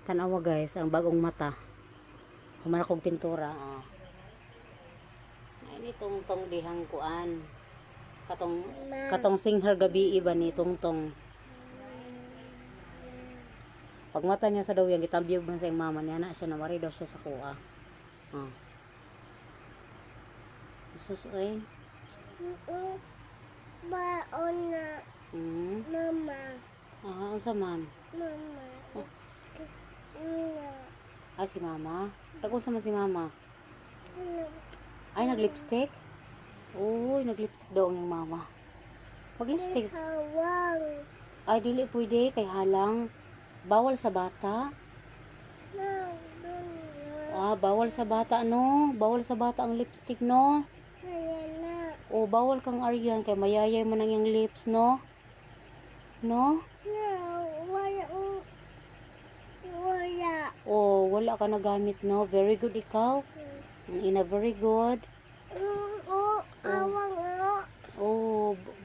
Tanawa guys, ang bagong mata. Humana kong pintura. Ay ni tungtong dihang kuan. Katong singher gabi iba ni tungtong. Pag mata niya sa daw yang gitabyog man sa iyang mama niya na siya nawari daw siya sa kuha. Sus oy. Baon na. Mama. Unsa man? Mama. Si mama. Tago sa man si mama. Ay nag-lipstick? Uy, nag-lipstick daw ang iyong mama. Pag-lipstick. Hawang. Ay dili pwede kay halang. Bawal sa bata. Bawal sa bata no. Bawal sa bata ang lipstick no. Ayan na. Bawal kang Aryan kay mayayay mo nang yung lips no. No? No, wala. Wala. Wala ka nagamit no. Very good ikaw. Ina very good. Hawang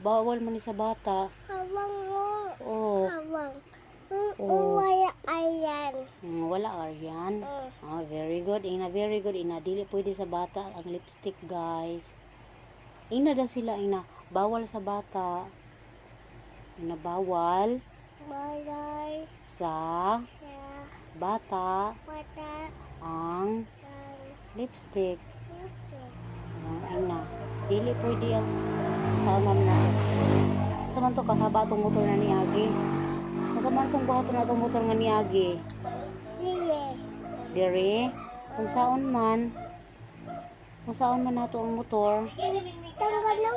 Bawal man ni sa bata. Hawang Hawang. Wala ayan. Wala Aryan. Very good. Ina very good. Ina dili pwede sa bata ang lipstick guys. Ina daw sila ina. Bawal sa bata. Ina bawal. Balay. Sa bata. Mata. Ang lipstick. Lipstick. Ina. Dili pwede ang saan man na. Saman to kasaba itong motor na ni Agi. Masaman itong buhato na itong motor nga ni Agi. Dili. Diri. Kung saan man. Kung saan man nato ang motor. Danggan lang.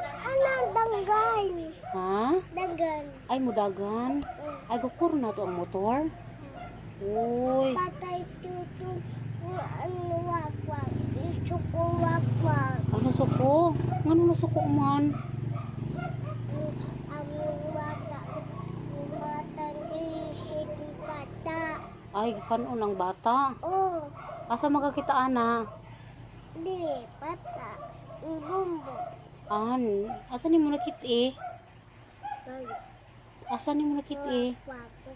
Danggan. Ha? Danggan. Ay mudagan. Ay gukur na to ang motor. Uy. Patay tutun. Wakwak. Suko wakwak. Ano suko? Ngano na suko man? Ang bata. Matandisip bata. Ay kanon ang bata. Asa makakita ana? Di. Bata. Bumbo. Asa ni mo nakit Asa ni mo nakit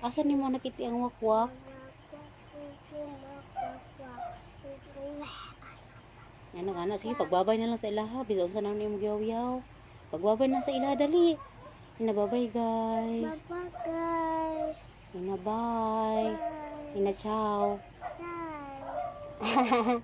Asa ni mo nakit ang wakwak? Ano nga na, sige, pagbabay na lang sa ilaha. Bisa unsa na mo giyaw-yaw. Pagbabay na sa ilaha, dali. Inababay, guys. Bye guys. Inabay. Bye. Ina, ciao. Bye.